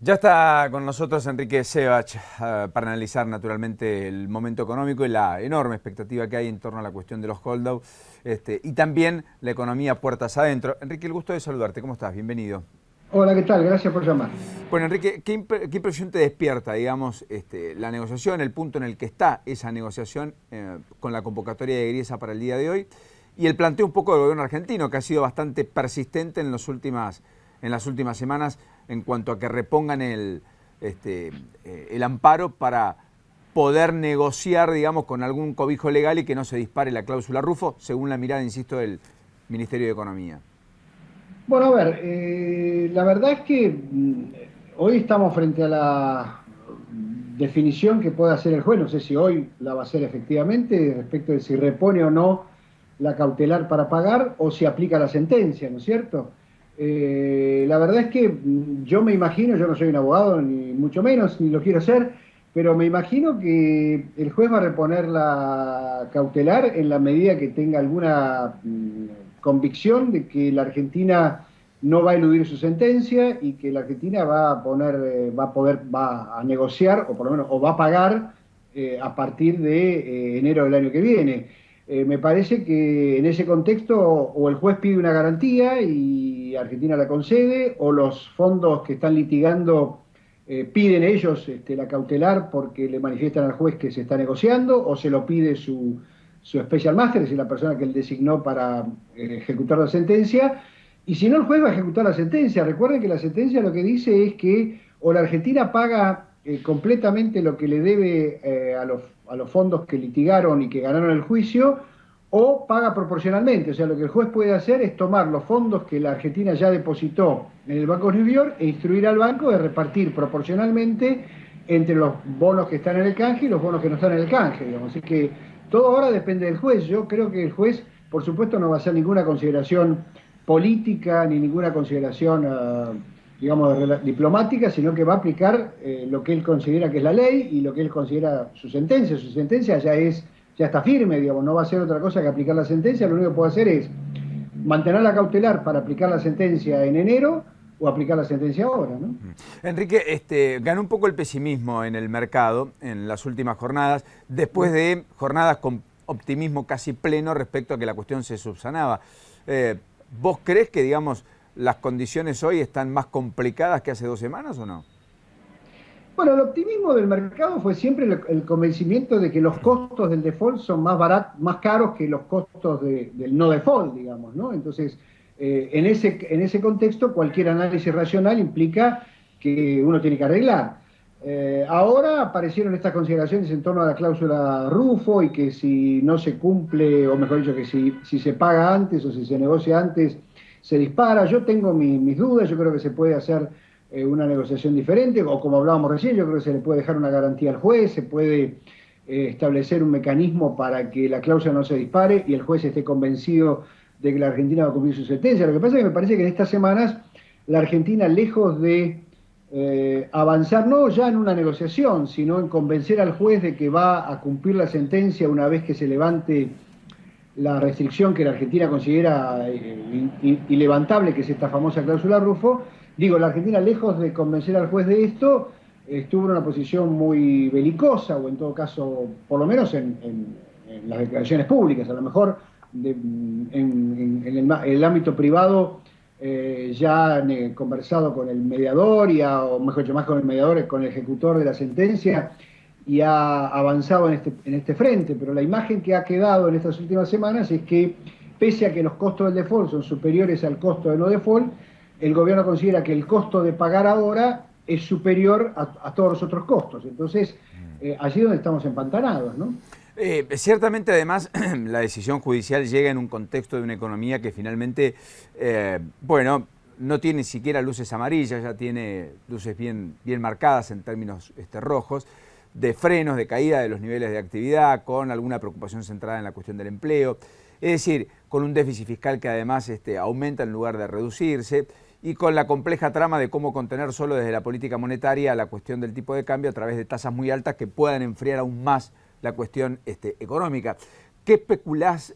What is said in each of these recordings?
Ya está con nosotros Enrique Sebach para analizar naturalmente el momento económico y la enorme expectativa que hay en torno a la cuestión de los hold-out y también la economía puertas adentro. Enrique, el gusto de saludarte. ¿Cómo estás? Bienvenido. Hola, ¿qué tal? Gracias por llamar. Bueno, Enrique, ¿qué impresión te despierta, digamos, la negociación, el punto en el que está esa negociación con la convocatoria de Griesa para el día de hoy y el planteo un poco del gobierno argentino, que ha sido bastante persistente en las últimas semanas en cuanto a que repongan el amparo para poder negociar, digamos, con algún cobijo legal y que no se dispare la cláusula Rufo, según la mirada, insisto, del Ministerio de Economía? Bueno, a ver, la verdad es que hoy estamos frente a la definición que puede hacer el juez, no sé si hoy la va a hacer efectivamente, respecto de si repone o no la cautelar para pagar o si aplica la sentencia, ¿no es cierto? La verdad es que yo me imagino, yo no soy un abogado ni mucho menos, ni lo quiero ser, pero me imagino que el juez va a reponer la cautelar en la medida que tenga alguna convicción de que la Argentina no va a eludir su sentencia y que la Argentina va a poner, va a negociar o por lo menos o va a pagar a partir de enero del año que viene. Me parece que en ese contexto o el juez pide una garantía y Argentina la concede, o los fondos que están litigando piden ellos la cautelar porque le manifiestan al juez que se está negociando, o se lo pide su special master, es decir, la persona que él designó para ejecutar la sentencia. Y si no, el juez va a ejecutar la sentencia. Recuerden que la sentencia lo que dice es que o la Argentina paga completamente lo que le debe a los fondos que litigaron y que ganaron el juicio, o paga proporcionalmente. O sea, lo que el juez puede hacer es tomar los fondos que la Argentina ya depositó en el Banco de New York e instruir al banco de repartir proporcionalmente entre los bonos que están en el canje y los bonos que no están en el canje, digamos. Así que todo ahora depende del juez. Yo creo que el juez, por supuesto, no va a hacer ninguna consideración política ni ninguna consideración, digamos, diplomática, sino que va a aplicar lo que él considera que es la ley y lo que él considera su sentencia. Su sentencia ya está firme, digamos, no va a hacer otra cosa que aplicar la sentencia. Lo único que puede hacer es mantener la cautelar para aplicar la sentencia en enero o aplicar la sentencia ahora, ¿no? Enrique, ganó un poco el pesimismo en el mercado en las últimas jornadas, después de jornadas con optimismo casi pleno respecto a que la cuestión se subsanaba. ¿Vos crees que, digamos, las condiciones hoy están más complicadas que hace 2 semanas o no? Bueno, el optimismo del mercado fue siempre el convencimiento de que los costos del default son más caros que los costos del no default, digamos, ¿no? Entonces, en ese contexto, cualquier análisis racional implica que uno tiene que arreglar. Ahora aparecieron estas consideraciones en torno a la cláusula Rufo y que si no se cumple, o mejor dicho, que si se paga antes o si se negocia antes, se dispara. Yo tengo mis dudas, yo creo que se puede hacer una negociación diferente, o como hablábamos recién, yo creo que se le puede dejar una garantía al juez, se puede establecer un mecanismo para que la cláusula no se dispare y el juez esté convencido de que la Argentina va a cumplir su sentencia. Lo que pasa es que me parece que en estas semanas la Argentina, lejos de avanzar no ya en una negociación, sino en convencer al juez de que va a cumplir la sentencia una vez que se levante la restricción que la Argentina considera ilevantable, que es esta famosa cláusula Rufo. Digo, la Argentina, lejos de convencer al juez de esto, estuvo en una posición muy belicosa, o en todo caso, por lo menos en las declaraciones públicas. A lo mejor en el ámbito privado ya han conversado con el mediador, o mejor dicho, más con el mediador, con el ejecutor de la sentencia, y ha avanzado en este frente, pero la imagen que ha quedado en estas últimas semanas es que, pese a que los costos del default son superiores al costo de no default, el gobierno considera que el costo de pagar ahora es superior a todos los otros costos. Entonces, allí donde estamos empantanados, ¿no? Ciertamente, además, la decisión judicial llega en un contexto de una economía que finalmente, bueno, no tiene ni siquiera luces amarillas, ya tiene luces bien marcadas en términos rojos, de frenos, de caída de los niveles de actividad, con alguna preocupación centrada en la cuestión del empleo, es decir, con un déficit fiscal que además aumenta en lugar de reducirse, y con la compleja trama de cómo contener solo desde la política monetaria la cuestión del tipo de cambio a través de tasas muy altas que puedan enfriar aún más la cuestión económica. ¿Qué especulás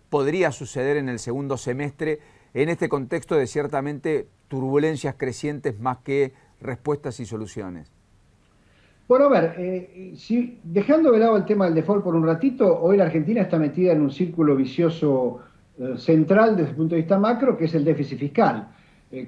podría suceder en el segundo semestre en este contexto de ciertamente turbulencias crecientes más que respuestas y soluciones. Bueno, a ver, dejando de lado el tema del default por un ratito, hoy la Argentina está metida en un círculo vicioso central desde el punto de vista macro, que es el déficit fiscal.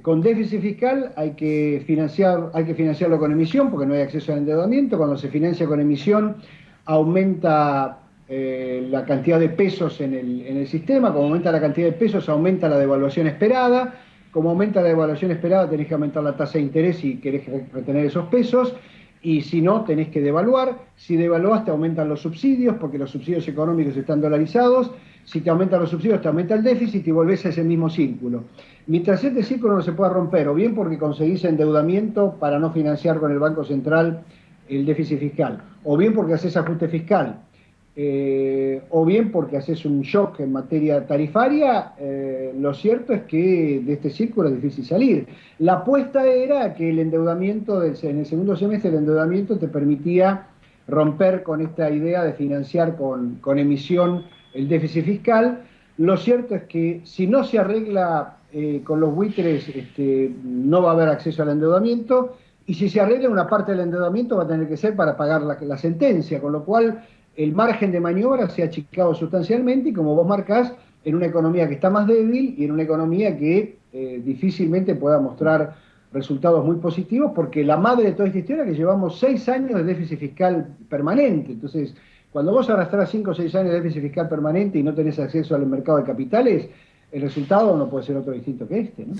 Con déficit fiscal hay que financiarlo con emisión, porque no hay acceso al endeudamiento. Cuando se financia con emisión, aumenta la cantidad de pesos en el sistema. Como aumenta la cantidad de pesos, aumenta la devaluación esperada. Como aumenta la devaluación esperada, tenés que aumentar la tasa de interés si querés retener esos pesos. Y si no, tenés que devaluar. Si devaluás, te aumentan los subsidios, porque los subsidios económicos están dolarizados. Si te aumentan los subsidios, te aumenta el déficit y volvés a ese mismo círculo. Mientras este círculo no se pueda romper, o bien porque conseguís endeudamiento para no financiar con el Banco Central el déficit fiscal, o bien porque haces ajuste fiscal, o bien porque haces un shock en materia tarifaria, lo cierto es que de este círculo es difícil salir. La apuesta era que el endeudamiento, en el segundo semestre, el endeudamiento te permitía romper con esta idea de financiar con emisión el déficit fiscal. Lo cierto es que si no se arregla con los buitres, no va a haber acceso al endeudamiento, y si se arregla, una parte del endeudamiento va a tener que ser para pagar la sentencia, con lo cual el margen de maniobra se ha achicado sustancialmente, y como vos marcás, en una economía que está más débil y en una economía que difícilmente pueda mostrar resultados muy positivos, porque la madre de toda esta historia es que llevamos 6 años de déficit fiscal permanente. Entonces, cuando vos arrastrás 5 o 6 años de déficit fiscal permanente y no tenés acceso al mercado de capitales, el resultado no puede ser otro distinto que este, ¿no?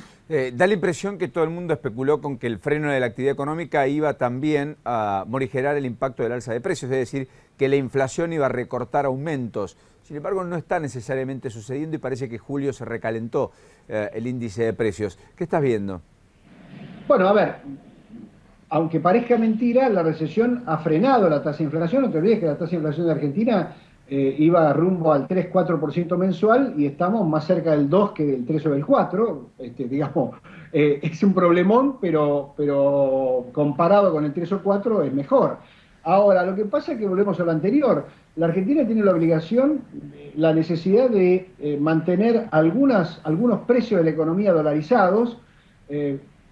Da la impresión que todo el mundo especuló con que el freno de la actividad económica iba también a morigerar el impacto del alza de precios, es decir, que la inflación iba a recortar aumentos. Sin embargo, no está necesariamente sucediendo y parece que julio se recalentó el índice de precios. ¿Qué estás viendo? Bueno, a ver, aunque parezca mentira, la recesión ha frenado la tasa de inflación. No te olvides que la tasa de inflación de Argentina iba rumbo al 3-4% mensual y estamos más cerca del 2 que del 3 o del 4. Digamos, es un problemón, pero comparado con el 3 o 4 es mejor. Ahora, lo que pasa es que volvemos a lo anterior. La Argentina tiene la obligación, la necesidad de mantener algunos precios de la economía dolarizados,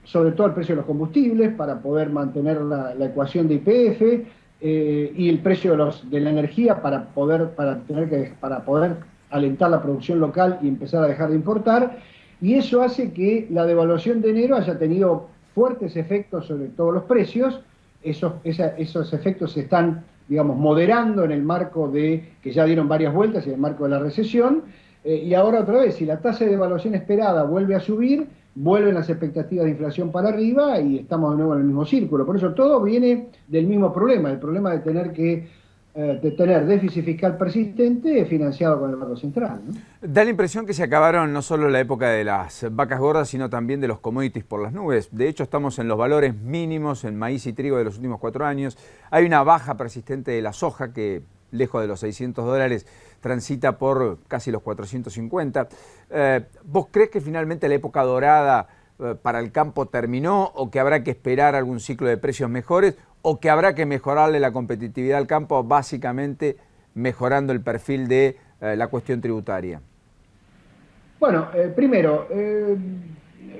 sobre todo el precio de los combustibles, para poder mantener la ecuación de YPF, y el precio de la energía para poder alentar la producción local y empezar a dejar de importar. Y eso hace que la devaluación de enero haya tenido fuertes efectos sobre todos los precios. Esos efectos se están, digamos, moderando en el marco de que ya dieron varias vueltas, en el marco de la recesión. Y ahora otra vez, si la tasa de devaluación esperada vuelve a subir, vuelven las expectativas de inflación para arriba y estamos de nuevo en el mismo círculo. Por eso todo viene del mismo problema, el problema de tener déficit fiscal persistente financiado con el Banco Central, ¿no? Da la impresión que se acabaron no solo la época de las vacas gordas, sino también de los commodities por las nubes. De hecho, estamos en los valores mínimos en maíz y trigo de los últimos 4 años. Hay una baja persistente de la soja que, lejos de los $600, transita por casi los 450. ¿Vos crees que finalmente la época dorada para el campo terminó, o que habrá que esperar algún ciclo de precios mejores, o que habrá que mejorarle la competitividad al campo básicamente mejorando el perfil de la cuestión tributaria? Bueno, primero,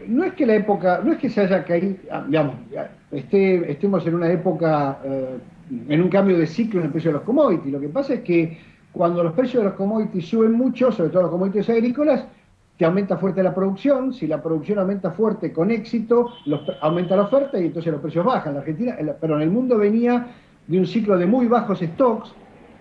no es que se haya caído, digamos, estemos en una época, en un cambio de ciclo en el precio de los commodities. Lo que pasa es que cuando los precios de los commodities suben mucho, sobre todo los commodities agrícolas, te aumenta fuerte la producción. Si la producción aumenta fuerte con éxito, aumenta la oferta y entonces los precios bajan. La Argentina, pero en el mundo venía de un ciclo de muy bajos stocks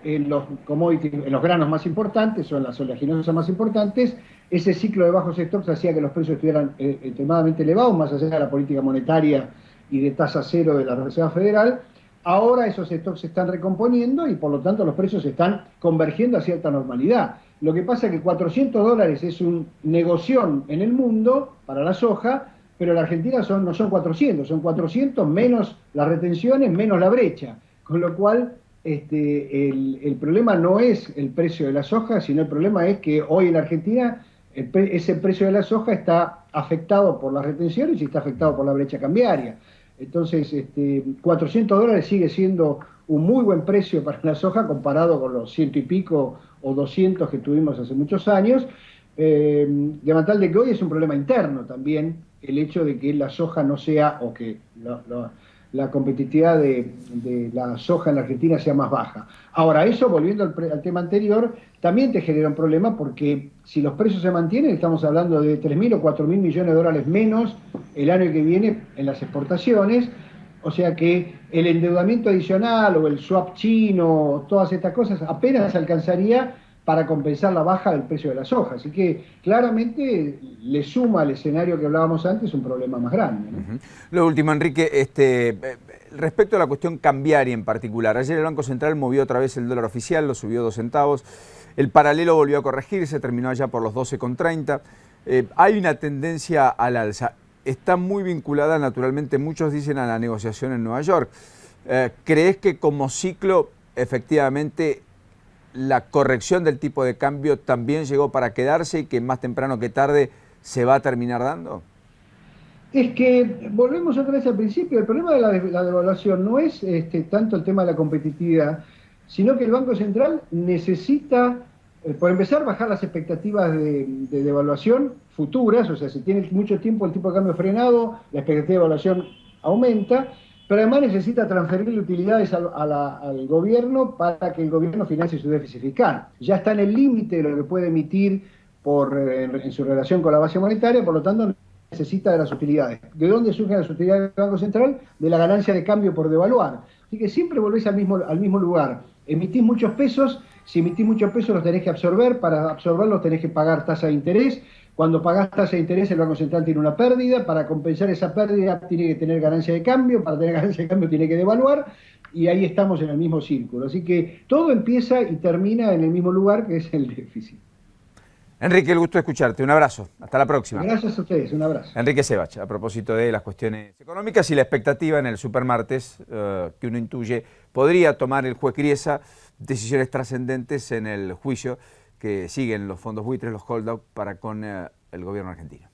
en los commodities, en los granos más importantes o en las oleaginosas más importantes. Ese ciclo de bajos stocks hacía que los precios estuvieran extremadamente elevados, más allá de la política monetaria y de tasa cero de la Reserva Federal. Ahora esos stocks se están recomponiendo y por lo tanto los precios se están convergiendo a cierta normalidad. Lo que pasa es que $400 es un negoción en el mundo para la soja, pero en la Argentina no son 400, son 400 menos las retenciones, menos la brecha. Con lo cual el problema no es el precio de la soja, sino el problema es que hoy en la Argentina ese precio de la soja está afectado por las retenciones y está afectado por la brecha cambiaria. Entonces, $400 sigue siendo un muy buen precio para la soja comparado con los 100 y pico o 200 que tuvimos hace muchos años, fundamental de que hoy es un problema interno también, el hecho de que la soja no sea, o que la competitividad de la soja en la Argentina sea más baja. Ahora, eso, volviendo al tema anterior, también te genera un problema porque si los precios se mantienen, estamos hablando de 3.000 o 4.000 millones de dólares menos el año que viene en las exportaciones, o sea que el endeudamiento adicional o el swap chino, todas estas cosas, apenas alcanzaría para compensar la baja del precio de la soja. Así que claramente le suma al escenario que hablábamos antes un problema más grande, ¿no? Lo último, Enrique, respecto a la cuestión cambiaria en particular, ayer el Banco Central movió otra vez el dólar oficial, lo subió 2 centavos, el paralelo volvió a corregirse, terminó allá por los 12,30. Hay una tendencia al alza. Está muy vinculada, naturalmente, muchos dicen, a la negociación en Nueva York. ¿Crees que como ciclo, efectivamente, la corrección del tipo de cambio también llegó para quedarse y que más temprano que tarde se va a terminar dando? Es que volvemos otra vez al principio, el problema de la devaluación no es tanto el tema de la competitividad, sino que el Banco Central necesita, por empezar, bajar las expectativas de devaluación futuras, o sea, si tiene mucho tiempo el tipo de cambio frenado, la expectativa de devaluación aumenta, pero además necesita transferirle utilidades al gobierno para que el gobierno financie su déficit fiscal. Ya está en el límite de lo que puede emitir en su relación con la base monetaria, por lo tanto necesita de las utilidades. ¿De dónde surgen las utilidades del Banco Central? De la ganancia de cambio por devaluar. Así que siempre volvés al mismo lugar. Emitís muchos pesos, si emitís muchos pesos los tenés que absorber, para absorberlos tenés que pagar tasa de interés. Cuando pagás tasa de interés, el Banco Central tiene una pérdida, para compensar esa pérdida tiene que tener ganancia de cambio, para tener ganancia de cambio tiene que devaluar, y ahí estamos en el mismo círculo. Así que todo empieza y termina en el mismo lugar, que es el déficit. Enrique, el gusto de escucharte. Un abrazo. Hasta la próxima. Gracias a ustedes. Un abrazo. Enrique Sebach, a propósito de las cuestiones económicas y la expectativa en el supermartes que uno intuye, podría tomar el juez Griesa decisiones trascendentes en el juicio que siguen los fondos buitres, los hold-up, para con el gobierno argentino.